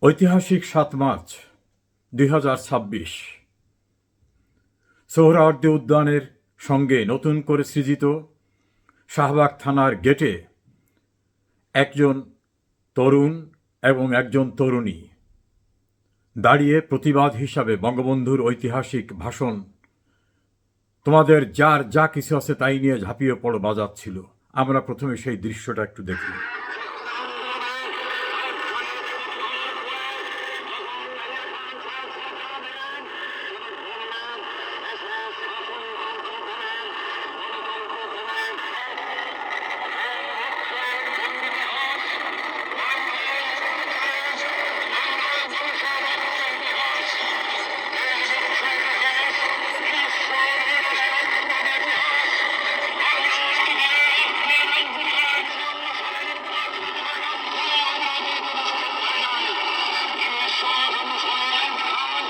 ঐতিহাসিক ৭ মার্চ ২০২৬ সোহরাওয়ার্দী উদ্যানের সঙ্গে নতুন করে সৃজিত শাহবাগ থানার গেটে একজন তরুণ এবং একজন তরুণী দাঁড়িয়ে প্রতিবাদ হিসাবে বঙ্গবন্ধুর ঐতিহাসিক ভাষণ তোমাদের যার যা কিছু আছে তাই নিয়ে ঝাঁপিয়ে পড়ো বাজাচ্ছিল। আমরা প্রথমে সেই দৃশ্যটা একটু দেখি।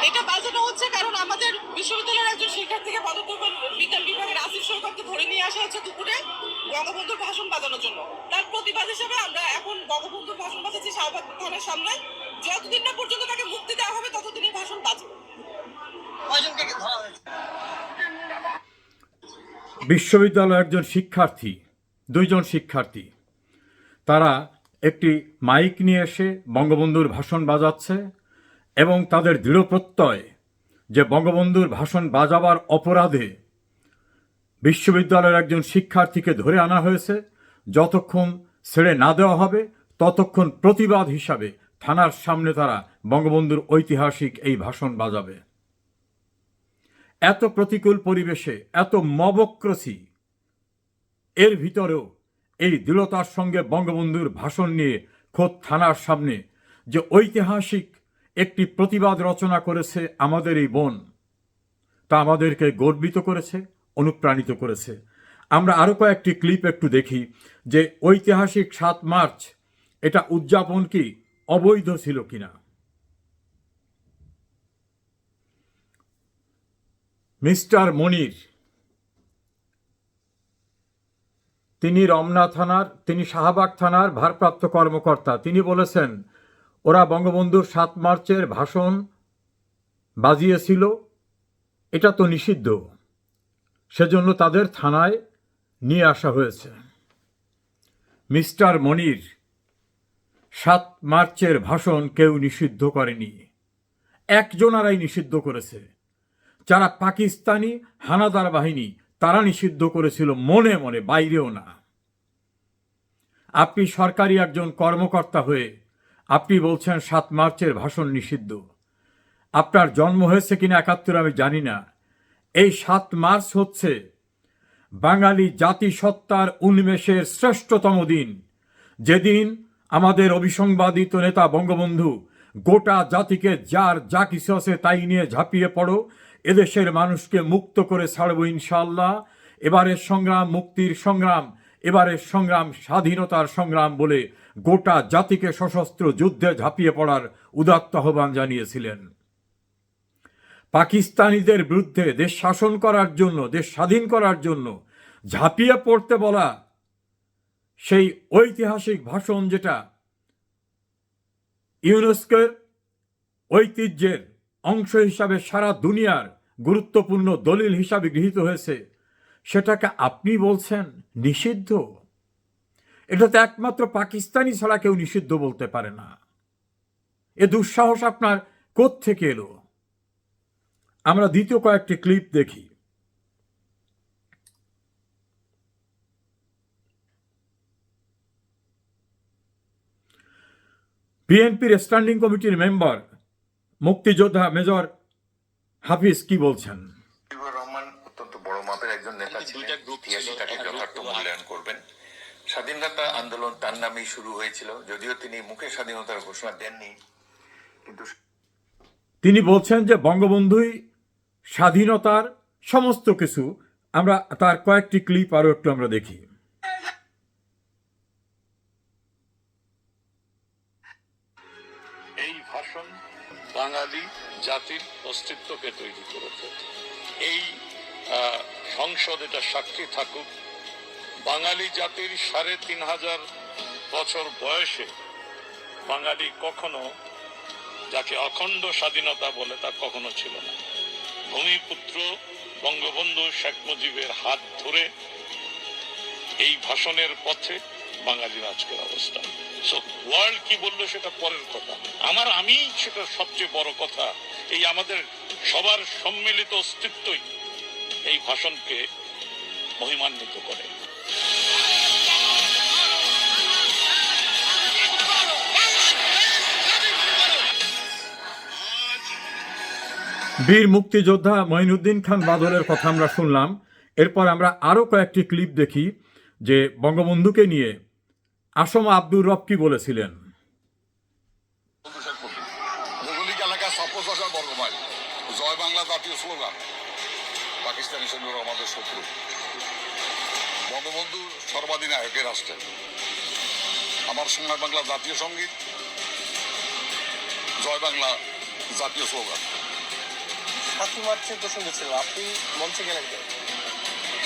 এটা বাজানো হচ্ছে কারণ আমাদের বিশ্ববিদ্যালয়ের একজন শিক্ষার্থীকে পদার্থবিজ্ঞান বিভাগের আসিফ সৈকতকে ধরে নিয়ে আসা হচ্ছে দুপুরে বঙ্গবন্ধুর ভাষণ বাজানোর জন্য। তার প্রতিবাদ হিসেবে আমরা এখন বঙ্গবন্ধুর ভাষণ বাজাচ্ছি শাহবাগ থানার সামনে। যতদিন না পর্যন্ত তাকে মুক্তি দেওয়া হবে ততদিনই ভাষণ বাজবে। বিশ্ববিদ্যালয়ের একজন শিক্ষার্থী, দুইজন শিক্ষার্থী, তারা একটি মাইক নিয়ে এসে বঙ্গবন্ধুর ভাষণ বাজাচ্ছে এবং তাদের দৃঢ় প্রত্যয় যে বঙ্গবন্ধুর ভাষণ বাজাবার অপরাধে বিশ্ববিদ্যালয়ের একজন শিক্ষার্থীকে ধরে আনা হয়েছে, যতক্ষণ ছেড়ে না দেওয়া হবে ততক্ষণ প্রতিবাদ হিসাবে থানার সামনে তারা বঙ্গবন্ধুর ঐতিহাসিক এই ভাষণ বাজাবে। এত প্রতিকূল পরিবেশে, এত মবক্রসি, এর ভিতরেও এই দৃঢ়তার সঙ্গে বঙ্গবন্ধুর ভাষণ নিয়ে খোদ থানার সামনে যে ঐতিহাসিক একটি প্রতিবাদ রচনা করেছে আমাদের এই বোন, তা আমাদেরকে গর্বিত করেছে, অনুপ্রাণিত করেছে। আমরা আরও কয়েকটি ক্লিপ একটু দেখি যে ঐতিহাসিক ৭ মার্চ এটা উদযাপন কি অবৈধ ছিল কিনা। মিস্টার মনির, তিনি রমনা থানার, তিনি শাহবাগ থানার ভারপ্রাপ্ত কর্মকর্তা, তিনি বলেছেন ওরা বঙ্গবন্ধুর ৭ মার্চের ভাষণ বাজিয়েছিল, এটা তো নিষিদ্ধ, সেজন্য তাদের থানায় নিয়ে আসা হয়েছে। মিস্টার মনির, ৭ মার্চের ভাষণ কেউ নিষিদ্ধ করেনি, একজনারাই নিষিদ্ধ করেছে, যারা পাকিস্তানি হানাদার বাহিনী তারা নিষিদ্ধ করেছিল মনে মনে, বাইরেও না। আপনি সরকারি একজন কর্মকর্তা হয়ে আপনি বলছেন ৭ মার্চের ভাষণ নিষিদ্ধ। আপনার জন্ম হয়েছে কিনা ৭১ আমি জানি না। এই ৭ মার্চ হচ্ছে বাঙালি জাতিসত্তার উন্মেষের শ্রেষ্ঠতম দিন, যেদিন আমাদের অবিসংবাদিত নেতা বঙ্গবন্ধু গোটা জাতিকে যার যা কিছু আছে তাই নিয়ে ঝাঁপিয়ে পড়ো, এদেশের মানুষকে মুক্ত করে ছাড়বো ইনশাআল্লাহ, এবারের সংগ্রাম মুক্তির সংগ্রাম, এবারের সংগ্রাম স্বাধীনতার সংগ্রাম বলে গোটা জাতিকে সশস্ত্র যুদ্ধে ঝাঁপিয়ে পড়ার উদাত্ত আহ্বান জানিয়েছিলেন। পাকিস্তানিদের বিরুদ্ধে দেশ শাসন করার জন্য, দেশ স্বাধীন করার জন্য ঝাঁপিয়ে পড়তে বলা সেই ঐতিহাসিক ভাষণ, যেটা ইউনেস্কোর ঐতিহ্যের অংশ হিসাবে সারা দুনিয়ার গুরুত্বপূর্ণ দলিল হিসাবে গৃহীত হয়েছে, সেটাকে আপনি বলছেন নিষিদ্ধ। এটা তো একমাত্র পাকিস্তানি ছাড়া কেউ নিষিদ্ধ বলতে পারে না। এ দুঃসাহস আপনার কোত্থেকে এলো? আমরা দ্বিতীয় কয়েকটি ক্লিপ দেখি। বিএনপির স্ট্যান্ডিং কমিটির মেম্বার মুক্তিযোদ্ধা মেজর হাফিজ কি বলছেন? রহমান অত্যন্ত বড় মাপের একজন নেতা ছিলেন, ইতিহাসে তাকে যথার্থ মূল্যায়ন করবেন। স্বাধীনতা আন্দোলন তার নামেই শুরু হয়েছিল, যদিও তিনি মুখে স্বাধীনতার ঘোষণা দেননি, কিন্তু তিনি বলছেন যে বঙ্গবন্ধুই স্বাধীনতার সমস্ত কিছু। আমরা তার কয়েকটি ক্লিপ আরো একটু আমরা দেখি। এই ভাষণ বাঙালি জাতির অস্তিত্বকে তৈরি করেছে। এই সংসদ এটা সাক্ষী থাকুক, বাঙালি জাতির ৩৫০০ বছর বয়সে বাঙালি কখনো যাকে অখণ্ড স্বাধীনতা বলে তা কখনো ছিল না। ভূমিপুত্র বঙ্গবন্ধু শেখ মুজিবের হাত ধরে এই ভাষণের পথে বাঙালির আজকের অবস্থা। সো ওয়ার্ল্ড কি বললো সেটা পরের কথা, আমি সেটা সবচেয়ে বড় কথা। এই আমাদের সবার সম্মিলিত অস্তিত্বই এই ভাষণকে মহিমান্বিত করে। বীর মুক্তিযোদ্ধা মঈনুদ্দিন খান বাদলের কথা আমরা শুনলাম। এরপর আমরা আরও কয়েকটি ক্লিপ দেখি যে বঙ্গবন্ধুকে নিয়ে আসম আব্দুর রব কি বলেছিলেন। ভৌগোলিক এলাকা সাপোসার বর্গমাইল, জয় বাংলা জাতীয় স্লোগান, পাকিস্তানি সৈন্যরা আমাদের শত্রু, বঙ্গবন্ধু সর্বাধিনায়কের রাষ্ট্রে, আমার সোনার বাংলা জাতীয় সঙ্গীত, জয় বাংলা জাতীয় স্লোগান। 7ই মার্চের প্রসঙ্গ ছিল, আপনি মঞ্চে গেলেন।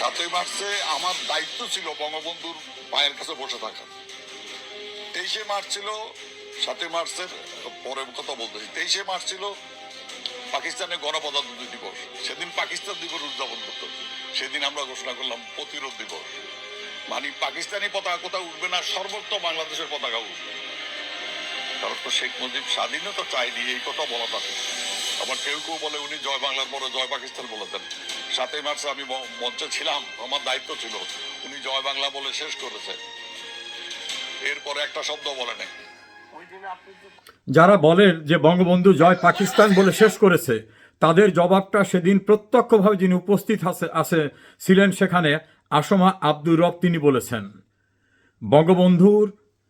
7ই মার্চে আমার দায়িত্ব ছিল বঙ্গবন্ধুর পায়ের কাছে বসে থাকা। 23শে মার্চ ছিল, 7ই মার্চের পরের কথা বলতেছি, 23শে মার্চ ছিল পাকিস্তানের গণপ্রজাতন্ত্র দিবস। সেদিন পাকিস্তান দিবস উদযাপন করতো, সেদিন আমরা ঘোষণা করলাম প্রতিরোধ দিবস। মানে পাকিস্তানি পতাকা কোথাও উঠবে না, সর্বত্র বাংলাদেশের পতাকা উঠবে। কারণ তো শেখ মুজিব স্বাধীনতা চাইনি, এই কথা বলা থাকে। আবার কেউ কেউ বলে উনি জয় বাংলার পরে জয় পাকিস্তান বলেছেন। 7ই মার্চে আমি মঞ্চে ছিলাম, আমার দায়িত্ব ছিল, উনি জয় বাংলা বলে শেষ করেছে, এরপরে একটা শব্দ বলে নেই। যারা বলেন যে বঙ্গবন্ধু জয় পাকিস্তান বলে শেষ করেছে, তাদের জবাবটা সেদিন প্রত্যক্ষভাবে যিনি উপস্থিত ছিলেন সেখানে আসমা আব্দুর রব, তিনি বলেছেন বঙ্গবন্ধুর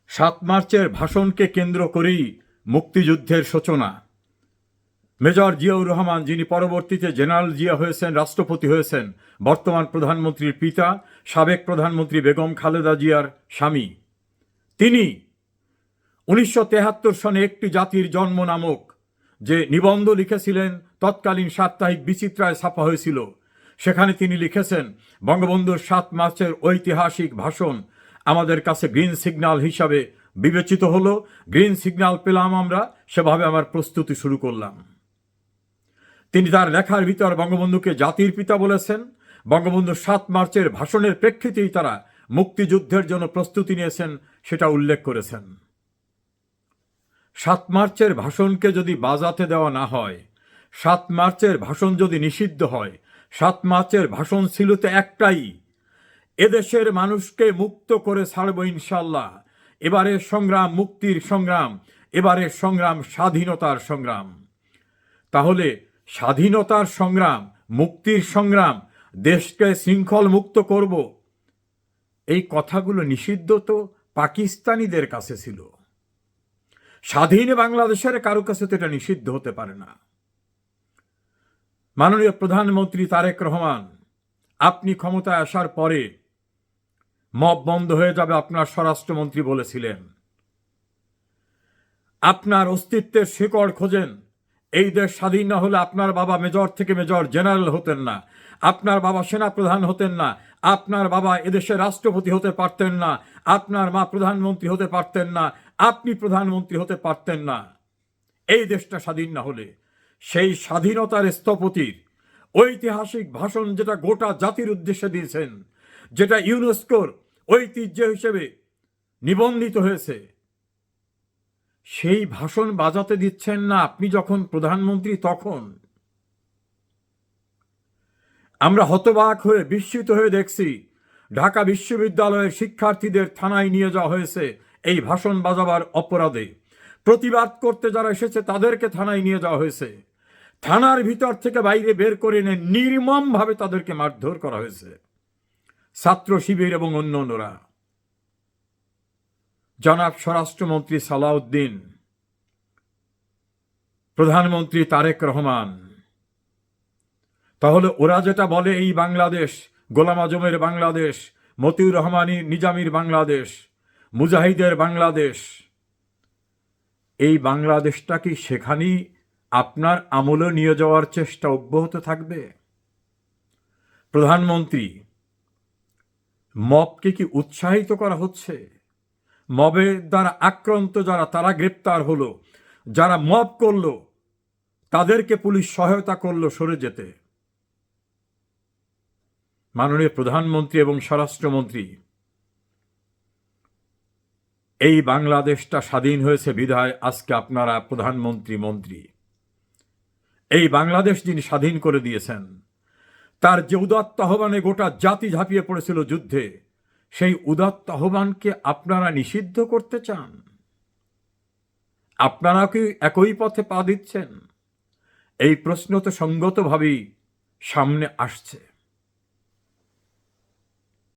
7 মার্চের ভাষণকে কেন্দ্র করেই মুক্তিযুদ্ধের সূচনা। মেজর জিয়াউর রহমান, যিনি পরবর্তীতে জেনারেল জিয়া হয়েছেন, রাষ্ট্রপতি হয়েছেন, বর্তমান প্রধানমন্ত্রীর পিতা, সাবেক প্রধানমন্ত্রী বেগম খালেদা জিয়ার স্বামী, তিনি 1973 সনে একটি জাতির জন্ম নামক যে নিবন্ধ লিখেছিলেন, তৎকালীন সাপ্তাহিক বিচিত্রায় ছাপা হয়েছিল, সেখানে তিনি লিখেছেন বঙ্গবন্ধুর 7 মার্চের ঐতিহাসিক ভাষণ আমাদের কাছে গ্রিন সিগন্যাল হিসাবে বিবেচিত হলো। গ্রিন সিগন্যাল পেলাম আমরা, সেভাবে আমার প্রস্তুতি শুরু করলাম। তিনি তার লেখার ভিতর বঙ্গবন্ধুকে জাতির পিতা বলেছেন। বঙ্গবন্ধুর 7 মার্চের ভাষণের প্রেক্ষিতেই তারা মুক্তিযুদ্ধের জন্য প্রস্তুতি নিয়েছেন, সেটা উল্লেখ করেছেন। 7 মার্চের ভাষণকে যদি বাজাতে দেওয়া না হয়, 7 মার্চের ভাষণ যদি নিষিদ্ধ হয়, 7 মার্চের ভাষণ ছিল তো একটাই, এদেশের মানুষকে মুক্ত করে ছাড়ব ইনশাল্লাহ। এবারের সংগ্রাম মুক্তির সংগ্রাম, এবারের সংগ্রাম স্বাধীনতার সংগ্রাম। তাহলে স্বাধীনতার সংগ্রাম, মুক্তির সংগ্রাম, দেশকে শৃঙ্খল মুক্ত করব, এই কথাগুলো নিষিদ্ধ তো পাকিস্তানিদের কাছে ছিল। স্বাধীন বাংলাদেশের কারো কাছে তো এটা নিষিদ্ধ হতে পারে না। মাননীয় প্রধানমন্ত্রী তারেক রহমান, আপনি ক্ষমতায় আসার পরে মব বন্ধ হয়ে যাবে, আপনার স্বরাষ্ট্রমন্ত্রী বলেছিলেন। আপনার অস্তিত্বের শিকড় খোঁজেন। এই দেশ স্বাধীন না হলে আপনার বাবা মেজর থেকে মেজর জেনারেল হতেন না, আপনার বাবা সেনা প্রধান হতেন না, আপনার বাবা এদেশের রাষ্ট্রপতি হতে পারতেন না, আপনার মা প্রধানমন্ত্রী হতে পারতেন না, আপনি প্রধানমন্ত্রী হতে পারতেন না। এই দেশটা স্বাধীন না হলে সেই স্বাধীনতার স্থপতির ঐতিহাসিক ভাষণ, যেটা গোটা জাতির উদ্দেশ্যে দিয়েছেন, যেটা ইউনেস্কোর ঐতিহ্য হিসেবে নিবন্ধিত হয়েছে, সেই ভাষণ বাজাতে দিচ্ছেন না আপনি যখন প্রধানমন্ত্রী। তখন আমরা হতবাক হয়ে বিস্মিত হয়ে দেখছি ঢাকা বিশ্ববিদ্যালয়ের শিক্ষার্থীদের থানায় নিয়ে যাওয়া হয়েছে এই ভাষণ বাজাবার অপরাধে। প্রতিবাদ করতে যারা এসেছে তাদেরকে থানায় নিয়ে যাওয়া হয়েছে। থানার ভিতর থেকে বাইরে বের করে এনে নির্মমভাবে তাদেরকে মারধর করা হয়েছে ছাত্র শিবির এবং অন্যান্যরা। জনাব স্বরাষ্ট্রমন্ত্রী সালাউদ্দিন, প্রধানমন্ত্রী তারেক রহমান, তাহলে ওরা যেটা বলে এই বাংলাদেশ গোলাম আজমের বাংলাদেশ, মতিউর রহমানী নিজামীর বাংলাদেশ, মুজাহিদের বাংলাদেশ, এই বাংলাদেশটা কি সেখানেই আপনার আমলে নিয়ে যাওয়ার চেষ্টা অব্যাহত থাকবে? প্রধানমন্ত্রী, মবকে কি উৎসাহিত করা হচ্ছে? মবের দ্বারা আক্রান্ত যারা, তারা গ্রেপ্তার হলো, যারা মব করল তাদেরকে পুলিশ সহায়তা করল সরে যেতে। মাননীয় প্রধানমন্ত্রী এবং স্বরাষ্ট্রমন্ত্রী, এই বাংলাদেশটা স্বাধীন হয়েছে বিধায় আজকে আপনারা প্রধানমন্ত্রী মন্ত্রী। এই বাংলাদেশ যিনি স্বাধীন করে দিয়েছেন, তার যে উদাত্ত আহ্বানে গোটা জাতি ঝাঁপিয়ে পড়েছিল যুদ্ধে, সেই উদাত্ত আহ্বানকে আপনারা নিষিদ্ধ করতে চান? আপনারা কি একই পথে পা দিচ্ছেন? এই প্রশ্ন তো সঙ্গতভাবেই সামনে আসছে।